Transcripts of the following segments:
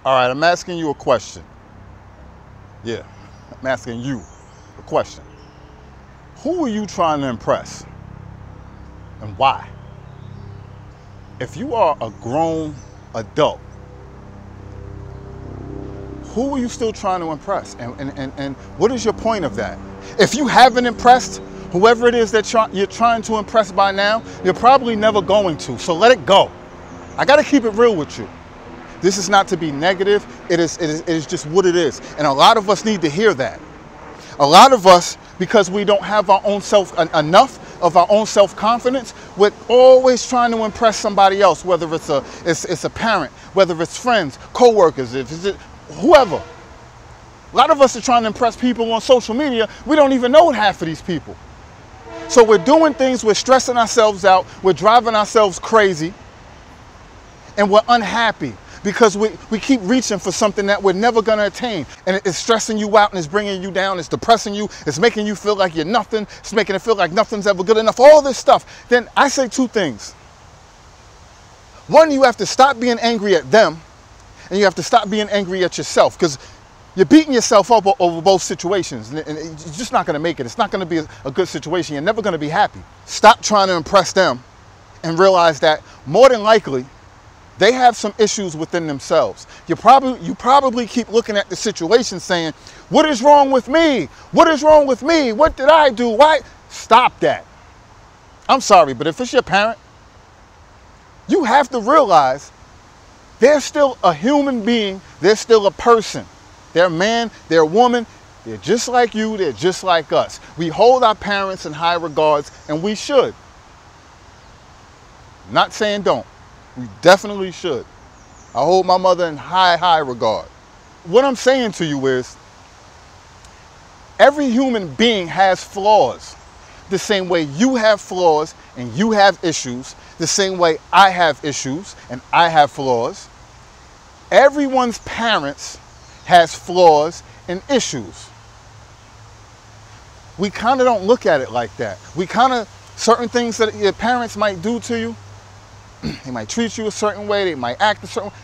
All right, I'm asking you a question. Yeah, I'm asking you a question. Who are you trying to impress and why? If you are a grown adult, who are you still trying to impress? And what is your point of that? If you haven't impressed whoever it is that you're trying to impress by now, you're probably never going to. So let it go. I got to keep it real with you. This is not to be negative. It is just what it is. And a lot of us need to hear that. A lot of us, because we don't have our own enough of our own self-confidence, we're always trying to impress somebody else, whether it's a parent, whether it's friends, co-workers, if it's whoever. A lot of us are trying to impress people on social media. We don't even know half of these people. So we're doing things, we're stressing ourselves out, we're driving ourselves crazy, and we're unhappy because we keep reaching for something that we're never going to attain. And it's stressing you out and it's bringing you down, it's depressing you, it's making you feel like you're nothing, it's making it feel like nothing's ever good enough, all this stuff. Then I say two things. One, you have to stop being angry at them, and you have to stop being angry at yourself, because you're beating yourself up over both situations, and you're just not going to make it. It's not going to be a good situation. You're never going to be happy. Stop trying to impress them and realize that more than likely, they have some issues within themselves. You probably keep looking at the situation saying, what is wrong with me? What is wrong with me? What did I do? Why? Stop that. I'm sorry, but if it's your parent, you have to realize they're still a human being. They're still a person. They're a man, they're a woman. They're just like you. They're just like us. We hold our parents in high regards, and we should. I'm not saying don't. We definitely should. I hold my mother in high regard. What I'm saying to you is, every human being has flaws. The same way you have flaws and you have issues, the same way I have issues and I have flaws. Everyone's parents has flaws and issues. We kind of don't look at it like that. We kind of, certain things that your parents might do to you, they might treat you a certain way, they might act a certain way.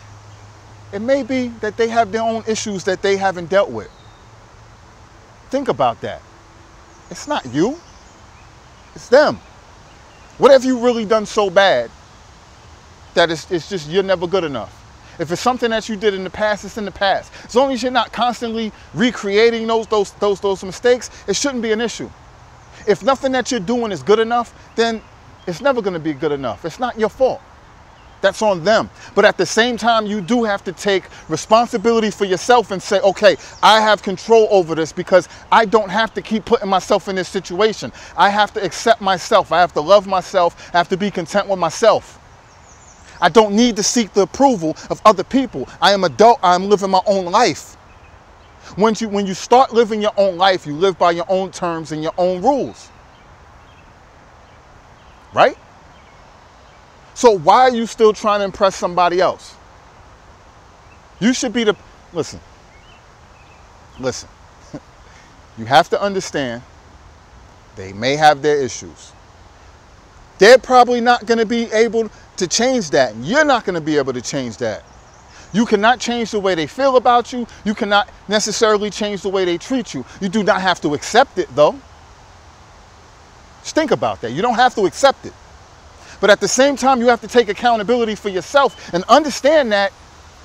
It may be that they have their own issues that they haven't dealt with. Think about that. It's not you, it's them. What have you really done so bad that it's just you're never good enough? If it's something that you did in the past, it's in the past. As long as you're not constantly recreating those mistakes, it shouldn't be an issue. If nothing that you're doing is good enough, then it's never going to be good enough. It's not your fault. That's on them. But at the same time, you do have to take responsibility for yourself and say, okay, I have control over this because I don't have to keep putting myself in this situation. I have to accept myself. I have to love myself. I have to be content with myself. I don't need to seek the approval of other people. I am adult. I'm living my own life. When you start living your own life, you live by your own terms and your own rules. Right? So why are you still trying to impress somebody else? You should be listen. You have to understand they may have their issues. They're probably not going to be able to change that. You're not going to be able to change that. You cannot change the way they feel about you. You cannot necessarily change the way they treat you. You do not have to accept it, though. Just think about that. You don't have to accept it. But at the same time, you have to take accountability for yourself and understand that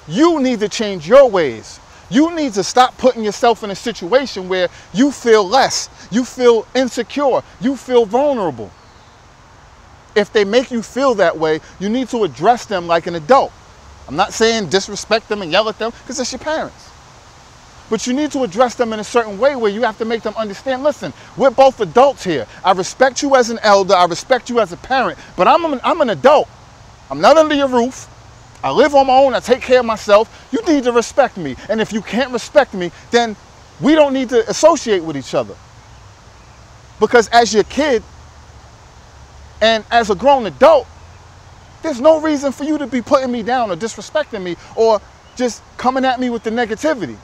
you need to change your ways. You need to stop putting yourself in a situation where you feel less, you feel insecure, you feel vulnerable. If they make you feel that way, you need to address them like an adult. I'm not saying disrespect them and yell at them, because it's your parents. But you need to address them in a certain way where you have to make them understand, listen, we're both adults here. I respect you as an elder, I respect you as a parent, but I'm an adult. I'm not under your roof. I live on my own, I take care of myself. You need to respect me. And if you can't respect me, then we don't need to associate with each other. Because as your kid and as a grown adult, there's no reason for you to be putting me down or disrespecting me or just coming at me with the negativity.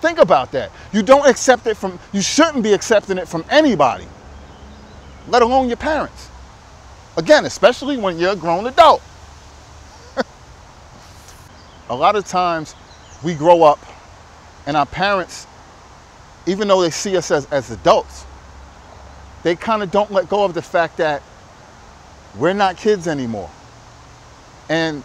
Think about that. You don't accept it you shouldn't be accepting it from anybody, let alone your parents. Again, especially when you're a grown adult. a lot of times we grow up and our parents, even though they see us as adults, they kind of don't let go of the fact that we're not kids anymore. And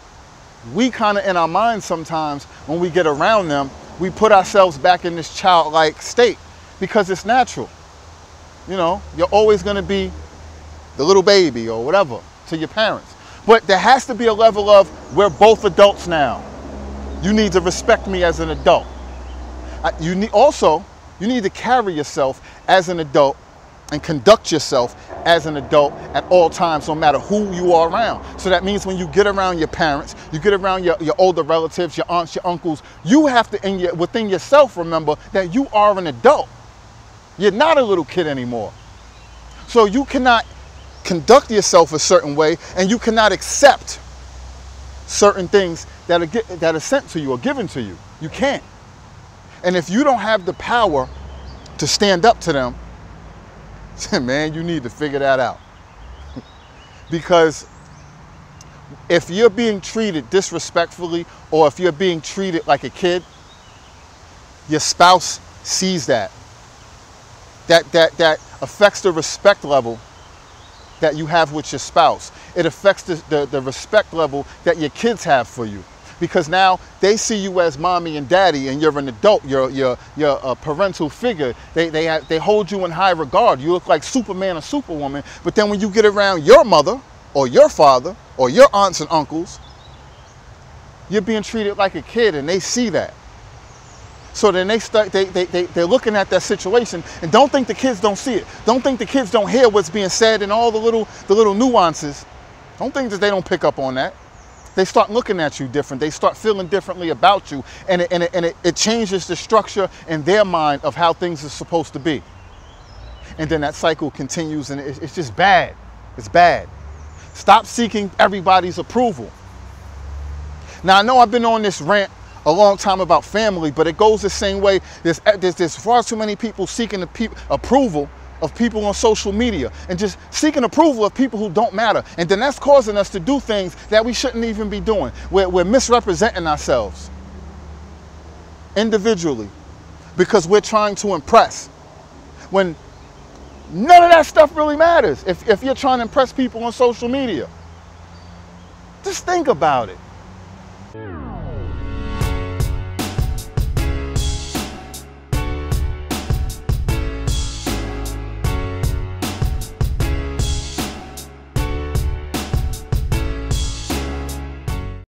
we kind of, in our minds sometimes, when we get around them, we put ourselves back in this childlike state because it's natural. You know, you're always going to be the little baby or whatever to your parents. But there has to be a level of, we're both adults now. You need to respect me as an adult. You need to carry yourself as an adult and conduct yourself as an adult at all times, no matter who you are around. So that means when you get around your parents, you get around your older relatives, your aunts, your uncles, you have to, within yourself, remember that you are an adult. You're not a little kid anymore. So you cannot conduct yourself a certain way, and you cannot accept certain things that are sent to you or given to you. You can't. And if you don't have the power to stand up to them, man, you need to figure that out. Because if you're being treated disrespectfully, or if you're being treated like a kid, your spouse sees that. That affects the respect level that you have with your spouse. It affects the respect level that your kids have for you. Because now they see you as mommy and daddy, and you're an adult, you're a parental figure. They hold you in high regard. You look like Superman or Superwoman. But then when you get around your mother or your father or your aunts and uncles, you're being treated like a kid, and they see that. So then they're looking at that situation, and don't think the kids don't see it. Don't think the kids don't hear what's being said and all the little nuances. Don't think that they don't pick up on that. They start looking at you different. They start feeling differently about you, and it changes the structure in their mind of how things are supposed to be. And then that cycle continues, and it's just bad. It's bad. Stop seeking everybody's approval. Now, I know I've been on this rant a long time about family, but it goes the same way. There's far too many people seeking the approval of people on social media, and just seeking approval of people who don't matter. And then that's causing us to do things that we shouldn't even be doing. We're misrepresenting ourselves individually because we're trying to impress, when none of that stuff really matters. If you're trying to impress people on social media, just think about it.